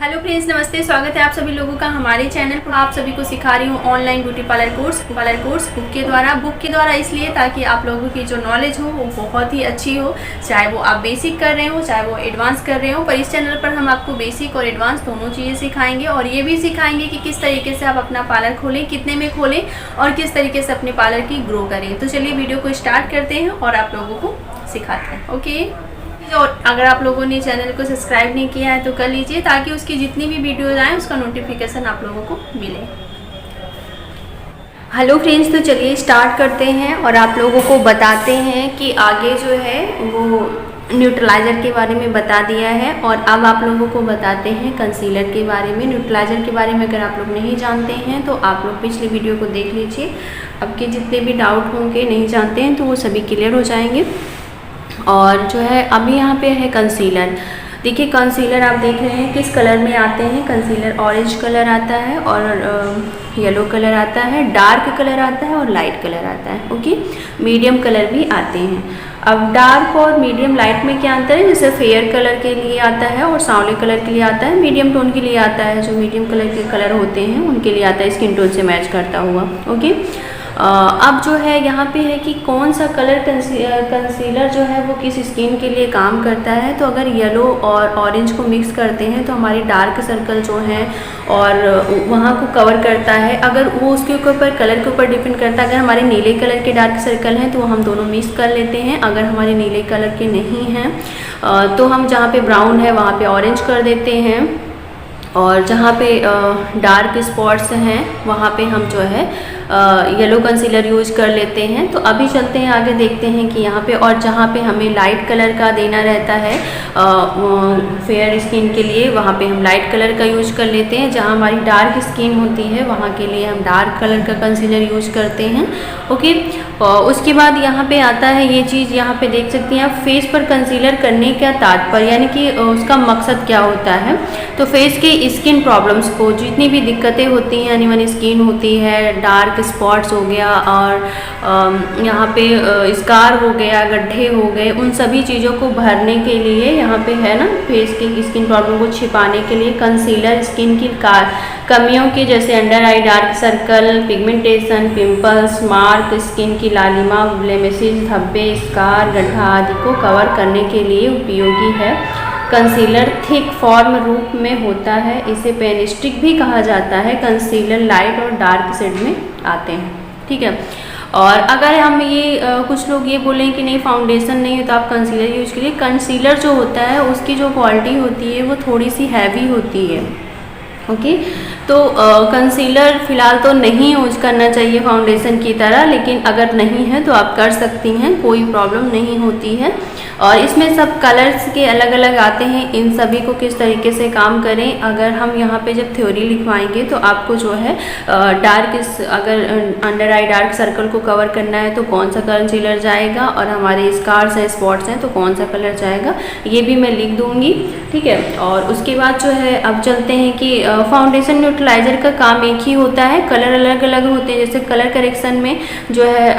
Hello friends, नमस्ते। स्वागत है आप सभी लोगों का हमारे चैनल पर। आप सभी को सिखा रही हूँ online beauty parlour course book के द्वारा इसलिए ताकि आप लोगों की जो नॉलेज हो वो बहुत ही अच्छी हो, चाहे वो आप बेसिक कर रहे हो चाहे वो एडवांस कर रहे हो। पर इस चैनल पर हम आपको बेसिक और एडवांस दोनों चीज़ें सिखाएंगे और ये भी सिखाएंगे कि किस तरीके से आप अपना पार्लर खोलें, कितने में खोलें और किस तरीके से अपने पार्लर की ग्रो करें। तो चलिए वीडियो को स्टार्ट करते हैं और आप लोगों को सिखाते हैं। ओके, और अगर आप लोगों ने चैनल को सब्सक्राइब नहीं किया है तो कर लीजिए ताकि उसकी जितनी भी वीडियोज आए उसका नोटिफिकेशन आप लोगों को मिले। हेलो फ्रेंड्स, तो चलिए स्टार्ट करते हैं और आप लोगों को बताते हैं कि आगे जो है वो न्यूट्रलाइज़र के बारे में बता दिया है और अब आप लोगों को बताते हैं कंसीलर के बारे में। न्यूट्रलाइज़र के बारे में अगर आप लोग नहीं जानते हैं तो आप लोग पिछली वीडियो को देख लीजिए। अब के जितने भी डाउट होंगे, नहीं जानते हैं, तो वो सभी क्लियर हो जाएंगे। और जो है अभी यहाँ पे है कंसीलर। देखिए कंसीलर आप देख रहे हैं किस कलर में आते हैं। कंसीलर ऑरेंज कलर आता है और येलो कलर आता है, डार्क कलर आता है और लाइट कलर आता है। ओके, मीडियम कलर भी आते हैं। अब डार्क और मीडियम लाइट में क्या अंतर है? जैसे फेयर कलर के लिए आता है और सांवले कलर के लिए आता है, मीडियम टोन के लिए आता है, जो मीडियम कलर के कलर होते हैं उनके लिए आता है, स्किन टोन से मैच करता हुआ। ओके, अब जो है यहाँ पे है कि कौन सा कलर कंसीलर जो है वो किस स्किन के लिए काम करता है। तो अगर येलो और ऑरेंज को मिक्स करते हैं तो हमारे डार्क सर्कल जो हैं और वहाँ को कवर करता है। अगर वो उसके ऊपर कलर के ऊपर डिपेंड करता है। अगर हमारे नीले कलर के डार्क सर्कल हैं तो हम दोनों मिक्स कर लेते हैं। अगर हमारे नीले कलर के नहीं हैं तो हम जहाँ पे ब्राउन है वहाँ पे ऑरेंज कर देते हैं और जहाँ पे डार्क स्पॉट्स हैं वहाँ पे हम जो है येलो कंसीलर यूज कर लेते हैं। तो अभी चलते हैं आगे, देखते हैं कि यहाँ पे और जहाँ पे हमें लाइट कलर का देना रहता है फेयर स्किन के लिए, वहाँ पे हम लाइट कलर का यूज कर लेते हैं। जहाँ हमारी डार्क स्किन होती है वहाँ के लिए हम डार्क कलर का कंसीलर यूज करते हैं। ओके, उसके बाद यहाँ पे आता है ये चीज़, यहाँ पे देख सकती हैं आप, फेस पर कंसीलर करने का तात्पर्य, यानी कि उसका मकसद क्या होता है। तो फेस के स्किन प्रॉब्लम्स को, जितनी भी दिक्कतें होती हैं, यानी स्किन होती है, डार्क स्पॉट्स हो गया और यहाँ पे स्कार हो गया, गड्ढे हो गए, उन सभी चीज़ों को भरने के लिए यहाँ पे है ना, फेस की स्किन प्रॉब्लम को छिपाने के लिए कंसीलर स्किन की कमियों के, जैसे under eye dark circle, pigmentation, pimples, mark, skin की लालिमा, ब्लेमिशेस, धब्बे, स्कार, गड्ढा आदि को कवर करने के लिए उपयोगी है। कंसीलर थिक फॉर्म रूप में होता है, इसे पेन स्टिक भी कहा जाता है। कंसीलर लाइट और डार्क शेड में आते हैं। ठीक है, और अगर हम ये कुछ लोग ये बोलें कि नहीं फाउंडेशन नहीं है तो आप कंसीलर यूज करिए। कंसीलर जो होता है उसकी जो क्वालिटी होती है वो थोड़ी सी हैवी होती है। ओके, तो कंसीलर फ़िलहाल तो नहीं यूज करना चाहिए फाउंडेशन की तरह, लेकिन अगर नहीं है तो आप कर सकती हैं, कोई प्रॉब्लम नहीं होती है। और इसमें सब कलर्स के अलग अलग आते हैं, इन सभी को किस तरीके से काम करें। अगर हम यहाँ पे जब थ्योरी लिखवाएंगे तो आपको जो है अगर अंडर आई डार्क सर्कल को कवर करना है तो कौन सा कंसीलर जाएगा और हमारे स्कार्स हैं, स्पॉट्स हैं तो कौन सा कलर जाएगा, ये भी मैं लिख दूँगी। ठीक है, और उसके बाद जो है अब चलते हैं कि फाउंडेशन न्यूट्रलाइज़र का काम एक ही होता है, कलर अलग अलग होते हैं। जैसे कलर करेक्शन में जो है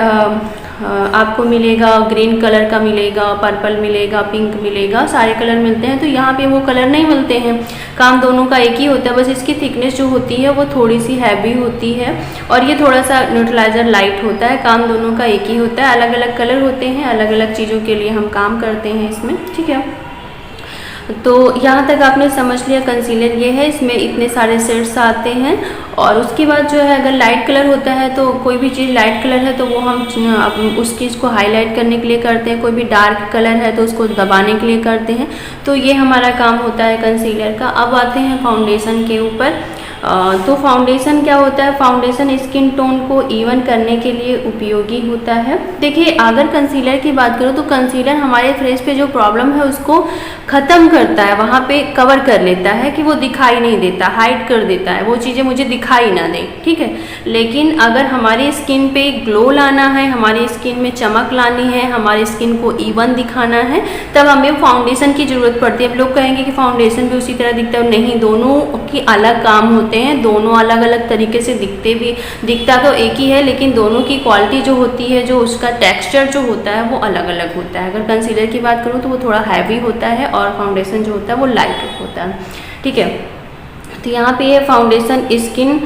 आपको मिलेगा ग्रीन कलर का मिलेगा, पर्पल मिलेगा, पिंक मिलेगा, सारे कलर मिलते हैं। तो यहाँ पे वो कलर नहीं मिलते हैं, काम दोनों का एक ही होता है, बस इसकी थिकनेस जो होती है वो थोड़ी सी हैवी होती है और ये थोड़ा सा न्यूट्रलाइज़र लाइट होता है। काम दोनों का एक ही होता है, अलग अलग कलर होते हैं, अलग अलग चीज़ों के लिए हम काम करते हैं इसमें। ठीक है, तो यहाँ तक आपने समझ लिया कंसीलर ये है, इसमें इतने सारे शेड्स आते हैं। और उसके बाद जो है अगर लाइट कलर होता है तो कोई भी चीज़ लाइट कलर है तो वो हम उस चीज़ को हाईलाइट करने के लिए करते हैं। कोई भी डार्क कलर है तो उसको दबाने के लिए करते हैं। तो ये हमारा काम होता है कंसीलर का। अब आते हैं फाउंडेशन के ऊपर। तो फाउंडेशन क्या होता है? फाउंडेशन स्किन टोन को इवन करने के लिए उपयोगी होता है। देखिए अगर कंसीलर की बात करो तो कंसीलर हमारे फेस पे जो प्रॉब्लम है उसको ख़त्म करता है, वहाँ पे कवर कर लेता है कि वो दिखाई नहीं देता, हाइड कर देता है, वो चीज़ें मुझे दिखाई ना दे। ठीक है, लेकिन अगर हमारी स्किन पे ग्लो लाना है, हमारी स्किन में चमक लानी है, हमारी स्किन को इवन दिखाना है, तब हमें फाउंडेशन की ज़रूरत पड़ती है। अब लोग कहेंगे कि फाउंडेशन भी उसी तरह दिखता है, नहीं, दोनों की अलग काम होते हैं, दोनों अलग अलग तरीके से दिखता तो एक ही है, लेकिन दोनों की क्वालिटी जो होती है, जो उसका टेक्सचर जो होता है वो अलग अलग होता है। अगर कंसीलर की बात करूँ तो वो थोड़ा हैवी होता है और फाउंडेशन जो होता है वो लाइट होता है। ठीक है, तो यहाँ पे ये फाउंडेशन स्किन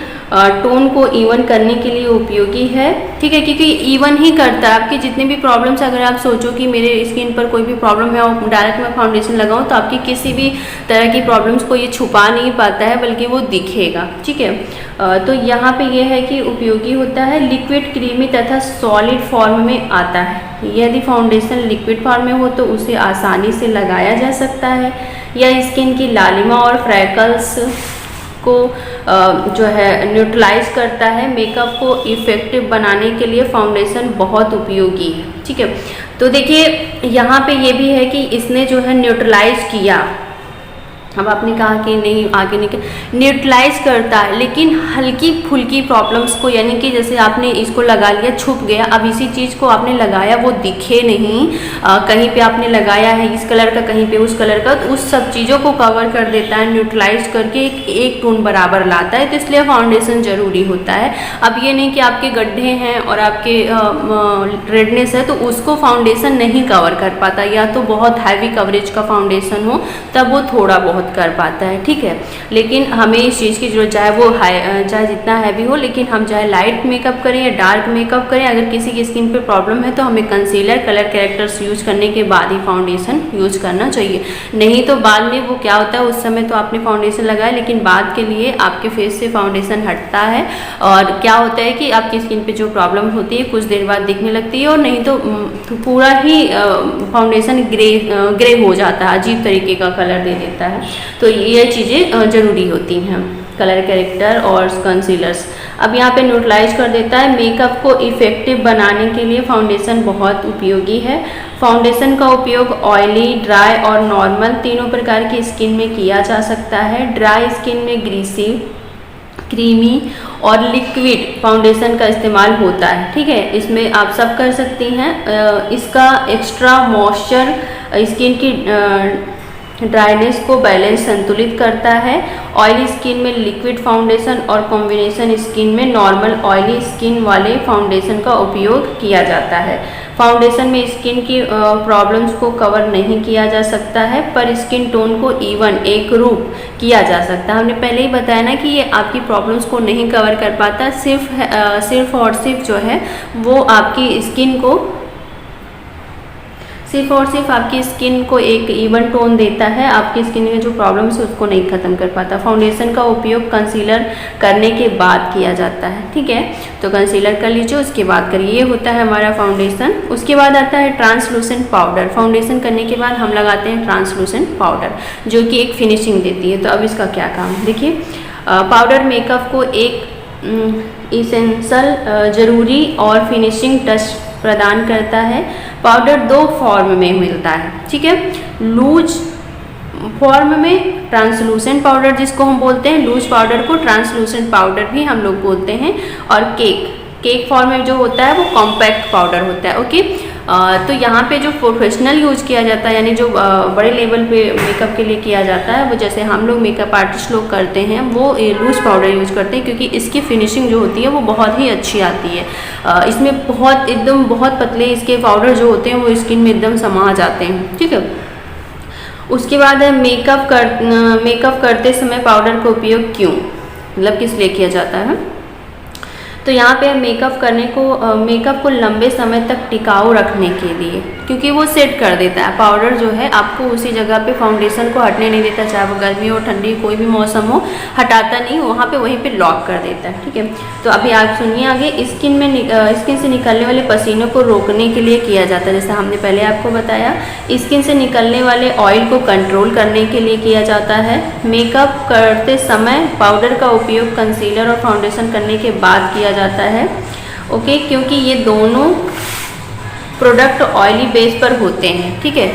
टोन को इवन करने के लिए उपयोगी है, ठीक है, क्योंकि इवन ही करता है आपकी जितने भी प्रॉब्लम्स। अगर आप सोचो कि मेरे स्किन पर कोई भी प्रॉब्लम है और डायरेक्ट मैं फाउंडेशन लगाऊं तो आपकी किसी भी तरह की प्रॉब्लम्स को ये छुपा नहीं पाता है, बल्कि वो दिखेगा, ठीक है। तो यहाँ पे ये है कि उपयोगी होता है, लिक्विड, क्रीमी तथा सॉलिड फॉर्म में आता है। यदि फाउंडेशन लिक्विड फॉर्म में हो तो उसे आसानी से लगाया जा सकता है। यह स्किन की लालिमा और फ्रैकल्स को जो है न्यूट्रलाइज करता है। मेकअप को इफ़ेक्टिव बनाने के लिए फाउंडेशन बहुत उपयोगी है, ठीक है। तो देखिए यहाँ पे ये भी है कि इसने जो है न्यूट्रलाइज किया। अब आपने कहा कि नहीं आगे नहीं, न्यूट्रलाइज करता है लेकिन हल्की फुल्की प्रॉब्लम्स को, यानी कि जैसे आपने इसको लगा लिया, छुप गया, अब इसी चीज़ को आपने लगाया वो दिखे नहीं, कहीं पे आपने लगाया है इस कलर का, कहीं पे उस कलर का, तो उस सब चीज़ों को कवर कर देता है, न्यूट्रलाइज करके एक टोन बराबर लाता है। तो इसलिए फाउंडेशन ज़रूरी होता है। अब ये नहीं कि आपके गड्ढे हैं और आपके रेडनेस है तो उसको फाउंडेशन नहीं कवर कर पाता, या तो बहुत हैवी कवरेज का फाउंडेशन हो तब वो थोड़ा बहुत कर पाता है, ठीक है। लेकिन हमें इस चीज़ की जरूरत, चाहे वो चाहे जितना हैवी हो, लेकिन हम चाहे लाइट मेकअप करें या डार्क मेकअप करें, अगर किसी की स्किन पे प्रॉब्लम है तो हमें कंसीलर, कलर कैरेक्टर्स यूज करने के बाद ही फाउंडेशन यूज करना चाहिए। नहीं तो बाद में वो क्या होता है, उस समय तो आपने फाउंडेशन लगाया लेकिन बाद के लिए आपके फेस से फाउंडेशन हटता है और क्या होता है कि आपकी स्किन पे जो प्रॉब्लम होती है कुछ देर बाद दिखने लगती है, और नहीं तो पूरा ही फाउंडेशन ग्रे हो जाता है, अजीब तरीके का कलर दे देता है। तो ये चीज़ें ज़रूरी होती हैं, कलर कैरेक्टर और कंसीलर्स। अब यहाँ पे न्यूट्रलाइज कर देता है। मेकअप को इफ़ेक्टिव बनाने के लिए फाउंडेशन बहुत उपयोगी है। फाउंडेशन का उपयोग ऑयली, ड्राई और नॉर्मल तीनों प्रकार की स्किन में किया जा सकता है। ड्राई स्किन में ग्रीसी, क्रीमी और लिक्विड फाउंडेशन का इस्तेमाल होता है, ठीक है। इसमें आप सब कर सकती हैं। इसका एक्स्ट्रा मॉइस्चर स्किन की ड्राइनेस को बैलेंस संतुलित करता है। ऑयली स्किन में लिक्विड फाउंडेशन और कॉम्बिनेशन स्किन में नॉर्मल ऑयली स्किन वाले फाउंडेशन का उपयोग किया जाता है। फाउंडेशन में स्किन की प्रॉब्लम्स को कवर नहीं किया जा सकता है, पर स्किन टोन को इवन, एक रूप किया जा सकता है। हमने पहले ही बताया ना कि ये आपकी प्रॉब्लम्स को नहीं कवर कर पाता, सिर्फ और सिर्फ जो है वो आपकी स्किन को सिर्फ और सिर्फ आपकी स्किन को एक इवन टोन देता है, आपकी स्किन में जो प्रॉब्लम्स है उसको नहीं ख़त्म कर पाता। फाउंडेशन का उपयोग कंसीलर करने के बाद किया जाता है, ठीक है। तो कंसीलर कर लीजिए, उसके बाद करिए। ये होता है हमारा फाउंडेशन। उसके बाद आता है ट्रांसलूसेंट पाउडर। फाउंडेशन करने के बाद हम लगाते हैं ट्रांसलूसेंट पाउडर, जो कि एक फिनिशिंग देती है। तो अब इसका क्या काम है, देखिए। पाउडर मेकअप को एक इसेंशियल, ज़रूरी और फिनिशिंग टच प्रदान करता है। पाउडर दो फॉर्म में मिलता है, ठीक है। लूज फॉर्म में ट्रांसलूसेंट पाउडर जिसको हम बोलते हैं, लूज पाउडर को ट्रांसलूसेंट पाउडर भी हम लोग बोलते हैं। और केक फॉर्म में जो होता है वो कॉम्पैक्ट पाउडर होता है, ओके। तो यहाँ पे जो प्रोफेशनल यूज किया जाता है, यानी जो बड़े लेवल पे मेकअप के लिए किया जाता है, वो जैसे हम लोग मेकअप आर्टिस्ट लोग करते हैं, वो लूज पाउडर यूज करते हैं, क्योंकि इसकी फिनिशिंग जो होती है वो बहुत ही अच्छी आती है। इसमें बहुत पतले इसके पाउडर जो होते हैं वो स्किन में एकदम समा जाते हैं, ठीक है। उसके बाद है मेकअप करते समय पाउडर का उपयोग क्यों, मतलब किस लिए किया जाता है। तो यहाँ पे मेकअप को लंबे समय तक टिकाऊ रखने के लिए, क्योंकि वो सेट कर देता है। पाउडर जो है आपको उसी जगह पे फाउंडेशन को हटने नहीं देता, चाहे वो गर्मी हो, ठंडी, कोई भी मौसम हो, हटाता नहीं, वहाँ पे वहीं पे लॉक कर देता है, ठीक है। तो अभी आप सुनिए आगे। स्किन से निकलने वाले पसीनों को रोकने के लिए किया जाता है, जैसे हमने पहले आपको बताया। स्किन से निकलने वाले ऑयल को कंट्रोल करने के लिए किया जाता है। मेकअप करते समय पाउडर का उपयोग कंसीलर और फाउंडेशन करने के बाद किया जाता है, ओके, क्योंकि ये दोनों प्रोडक्ट ऑयली बेस पर होते हैं, ठीक है।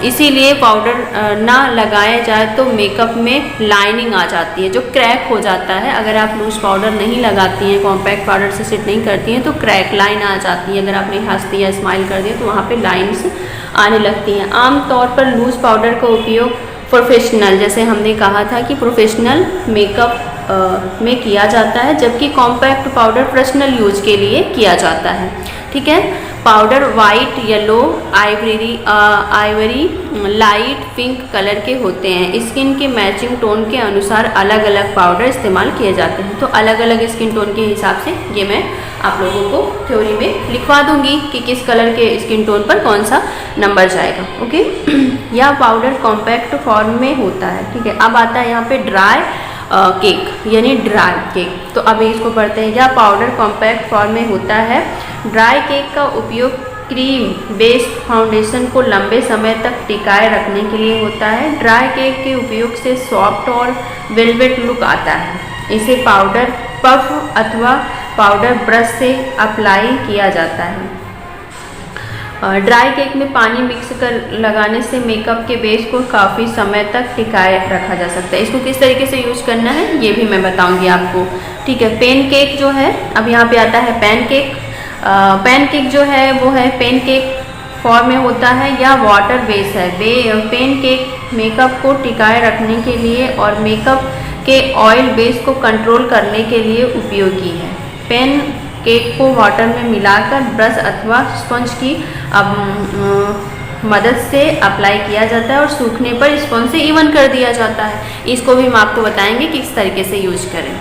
इसीलिए पाउडर ना लगाया जाए तो मेकअप में लाइनिंग आ जाती है, जो क्रैक हो जाता है। अगर आप लूज पाउडर नहीं लगाती हैं, कॉम्पैक्ट पाउडर से सेट नहीं करती हैं, तो क्रैक लाइन आ जाती है। अगर आपने हंसती या स्माइल कर दिया तो वहाँ पे लाइन्स आने लगती हैं। आमतौर पर लूज पाउडर का उपयोग प्रोफेशनल, जैसे हमने कहा था कि प्रोफेशनल मेकअप में किया जाता है, जबकि कॉम्पैक्ट पाउडर पर्सनल यूज के लिए किया जाता है, ठीक है। Powder white, yellow, Ivory, light pink colour के होते हैं। स्किन के मैचिंग टोन के अनुसार अलग अलग पाउडर इस्तेमाल किए जाते हैं। तो अलग अलग स्किन टोन के हिसाब से ये मैं आप लोगों को थ्योरी में लिखवा दूंगी कि किस कलर के स्किन टोन पर कौन सा नंबर जाएगा। ओके, यह पाउडर कॉम्पैक्ट फॉर्म में होता है। ठीक है, अब आता है यहाँ पे ड्राई केक यानी ड्राई केक। तो अभी इसको पढ़ते हैं। यह पाउडर कॉम्पैक्ट फॉर्म में होता है। ड्राई केक का उपयोग क्रीम बेस्ड फाउंडेशन को लंबे समय तक टिकाए रखने के लिए होता है। ड्राई केक के उपयोग से सॉफ्ट और वेलवेट लुक आता है। इसे पाउडर पफ अथवा पाउडर ब्रश से अप्लाई किया जाता है। ड्राई केक में पानी मिक्स कर लगाने से मेकअप के बेस को काफ़ी समय तक टिकाए रखा जा सकता है। इसको किस तरीके से यूज करना है ये भी मैं बताऊंगी आपको। ठीक है, पेन केक जो है, अब यहाँ पे आता है पैन केक। पैन केक जो है वो है पेन केक फॉर्म में होता है या वाटर बेस है। पेन केक मेकअप को टिकाए रखने के लिए और मेकअप के ऑयल बेस को कंट्रोल करने के लिए उपयोगी है। पेन केक को वाटर में मिलाकर ब्रश अथवा स्पंज की मदद से अप्लाई किया जाता है और सूखने पर स्पंज से इवन कर दिया जाता है। इसको भी हम आपको बताएंगे किस तरीके से यूज करें।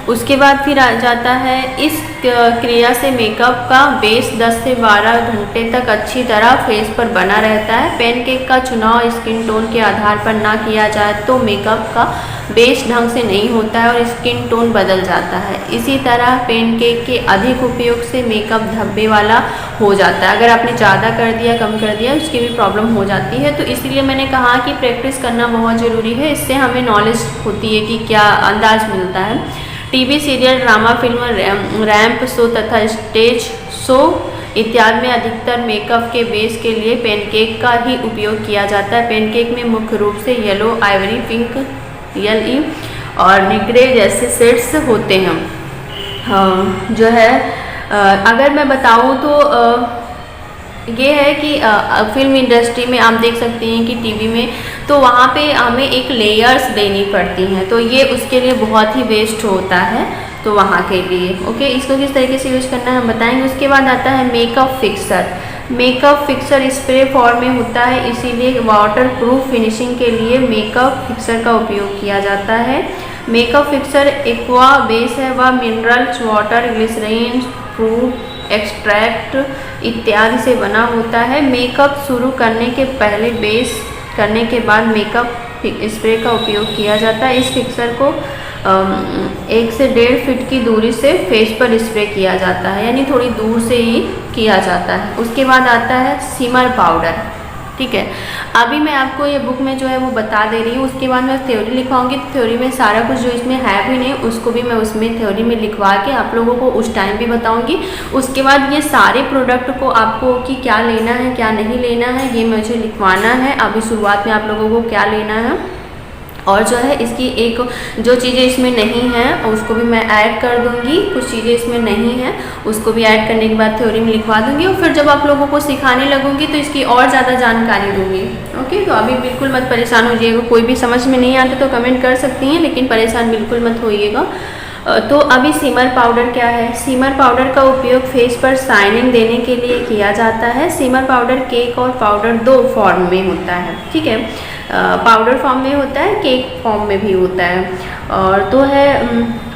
उसके बाद फिर आ जाता है, इस क्रिया से मेकअप का बेस 10 से 12 घंटे तक अच्छी तरह फेस पर बना रहता है। पेनकेक का चुनाव स्किन टोन के आधार पर ना किया जाए तो मेकअप का बेस ढंग से नहीं होता है और स्किन टोन बदल जाता है। इसी तरह पेनकेक के अधिक उपयोग से मेकअप धब्बे वाला हो जाता है। अगर आपने ज़्यादा कर दिया, कम कर दिया, उसकी भी प्रॉब्लम हो जाती है। तो इसलिए मैंने कहा कि प्रैक्टिस करना बहुत ज़रूरी है। इससे हमें नॉलेज होती है कि क्या अंदाज मिलता है। TV serial, drama, film, ramp show तथा स्टेज शो इत्यादि में अधिकतर मेकअप के बेस के लिए पेनकेक का ही उपयोग किया जाता है। पेनकेक में मुख्य रूप से येलो, आइवरी, पिंक, येली और निग्रे जैसे शेड्स होते हैं। जो है अगर मैं बताऊं तो ये है कि फिल्म इंडस्ट्री में आप देख सकते हैं कि टीवी में तो वहाँ पे हमें एक लेयर्स देनी पड़ती हैं, तो ये उसके लिए बहुत ही वेस्ट होता है। तो वहाँ के लिए ओके, इसको किस तरीके से यूज करना है हम बताएंगे। उसके बाद आता है makeup fixer. Makeup fixer spray form में होता है, इसीलिए वाटर प्रूफ फिनिशिंग के लिए मेकअप फिक्सर का उपयोग किया जाता है। मेकअप फिक्सर एक्वा बेस है, वह minerals, water, glycerine, fruit extract इत्यादि से बना होता है। मेकअप शुरू करने के पहले बेस करने के बाद मेकअप स्प्रे का उपयोग किया जाता है। इस फिक्सर को 1 से 1.5 फीट की दूरी से फेस पर स्प्रे किया जाता है, यानी थोड़ी दूर से ही किया जाता है। उसके बाद आता है सिमर पाउडर। ठीक है, अभी मैं आपको ये बुक में जो है वो बता दे रही हूँ। उसके बाद मैं थ्योरी लिखवाऊंगी। थ्योरी में सारा कुछ जो इसमें है भी नहीं उसको भी मैं उसमें थ्योरी में लिखवा के आप लोगों को उस टाइम भी बताऊंगी। उसके बाद ये सारे प्रोडक्ट को आपको कि क्या लेना है क्या नहीं लेना है ये मुझे लिखवाना है। अभी शुरुआत में आप लोगों को क्या लेना है और जो है इसकी एक जो चीज़ें इसमें नहीं हैं उसको भी मैं ऐड कर दूंगी। कुछ चीज़ें इसमें नहीं हैं उसको भी ऐड करने के बाद थ्योरी में लिखवा दूंगी और फिर जब आप लोगों को सिखाने लगूंगी तो इसकी और ज़्यादा जानकारी दूंगी। ओके, तो अभी बिल्कुल मत परेशान होइएगा। कोई भी समझ में नहीं आता तो कमेंट कर सकती हैं, लेकिन परेशान बिल्कुल मत होइएगा। तो अभी सिमर पाउडर क्या है। सिमर पाउडर का उपयोग फेस पर शाइनिंग देने के लिए किया जाता है। सिमर पाउडर केक और पाउडर 2 फॉर्म में होता है। ठीक है, पाउडर फॉर्म में होता है, केक फॉर्म में भी होता है। और तो है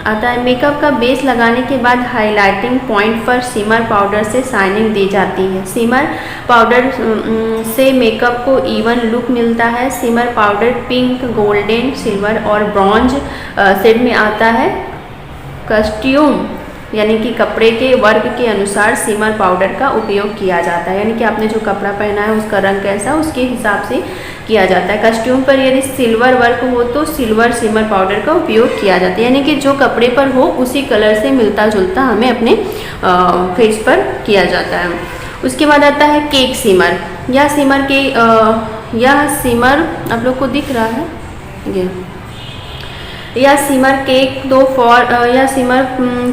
आता है मेकअप का बेस लगाने के बाद हाइलाइटिंग पॉइंट पर सिमर पाउडर से शाइनिंग दी जाती है। सिमर पाउडर से मेकअप को इवन लुक मिलता है। सिमर पाउडर पिंक, गोल्डन, सिल्वर और ब्रॉन्ज शेड में आता है। कॉस्ट्यूम यानी कि कपड़े के वर्ग के अनुसार सिमर पाउडर का उपयोग किया जाता है, यानी कि आपने जो कपड़ा पहना है उसका रंग कैसा उसके हिसाब से किया जाता है। कॉस्ट्यूम पर यदि सिल्वर वर्क हो तो सिल्वर सिमर पाउडर का उपयोग किया जाता है, यानी कि जो कपड़े पर हो उसी कलर से मिलता जुलता हमें अपने फेस पर किया जाता है। उसके बाद आता है केक सिमर। यह सिमर आप लोग को दिख रहा है, यह सिमर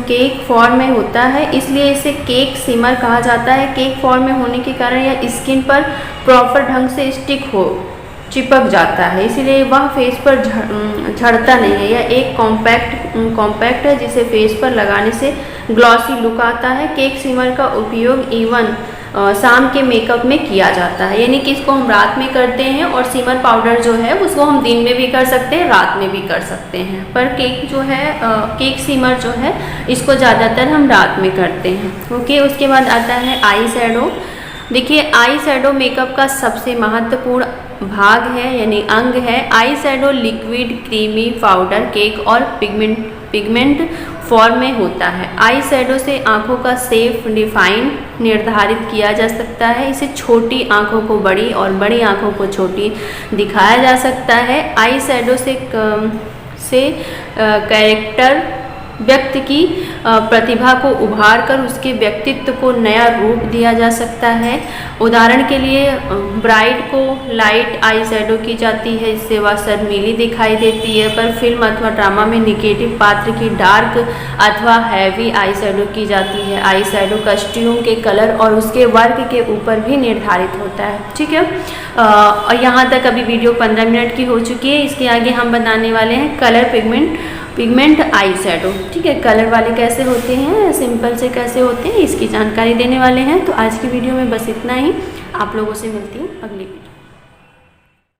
केक फॉर्म में होता है, इसलिए इसे केक सिमर कहा जाता है। केक फॉर्म में होने के कारण यह स्किन पर प्रॉपर ढंग से चिपक जाता है, इसीलिए वह फेस पर झड़ता नहीं है। यह एक कॉम्पैक्ट है जिसे फेस पर लगाने से ग्लॉसी लुक आता है। केक शिमर का उपयोग इवन शाम के मेकअप में किया जाता है, यानी कि इसको हम रात में करते हैं और शिमर पाउडर जो है उसको हम दिन में भी कर सकते हैं, रात में भी कर सकते हैं। पर केक जो है केक शिमर जो है इसको ज़्यादातर हम रात में करते हैं। ओके, उसके बाद आता है आई शैडो। देखिए, आई शैडो मेकअप का सबसे महत्वपूर्ण भाग है, यानी अंग है। Eye shadow liquid creamy powder cake और पिगमेंट फॉर्म में होता है। आई शैडो से आँखों का शेप डिफाइन निर्धारित किया जा सकता है। इसे छोटी आँखों को बड़ी और बड़ी आँखों को छोटी दिखाया जा सकता है। आई शैडो से कैरेक्टर व्यक्ति की प्रतिभा को उभार कर उसके व्यक्तित्व को नया रूप दिया जा सकता है। उदाहरण के लिए ब्राइड को लाइट आई शैडो की जाती है, इससे वह शर्मीली दिखाई देती है। पर फिल्म अथवा ड्रामा में नेगेटिव पात्र की डार्क अथवा हैवी आई शैडो की जाती है। आई शैडो कस्ट्यूम के कलर और उसके वर्क के ऊपर भी निर्धारित होता है। ठीक है, और यहाँ तक अभी वीडियो 15 मिनट की हो चुकी है। इसके आगे हम बताने वाले हैं कलर पिगमेंट आई शैडो। ठीक है, कलर वाले कैसे होते हैं, सिंपल से कैसे होते हैं, इसकी जानकारी देने वाले हैं। तो आज की वीडियो में बस इतना ही। आप लोगों से मिलती हूँ अगली वीडियो।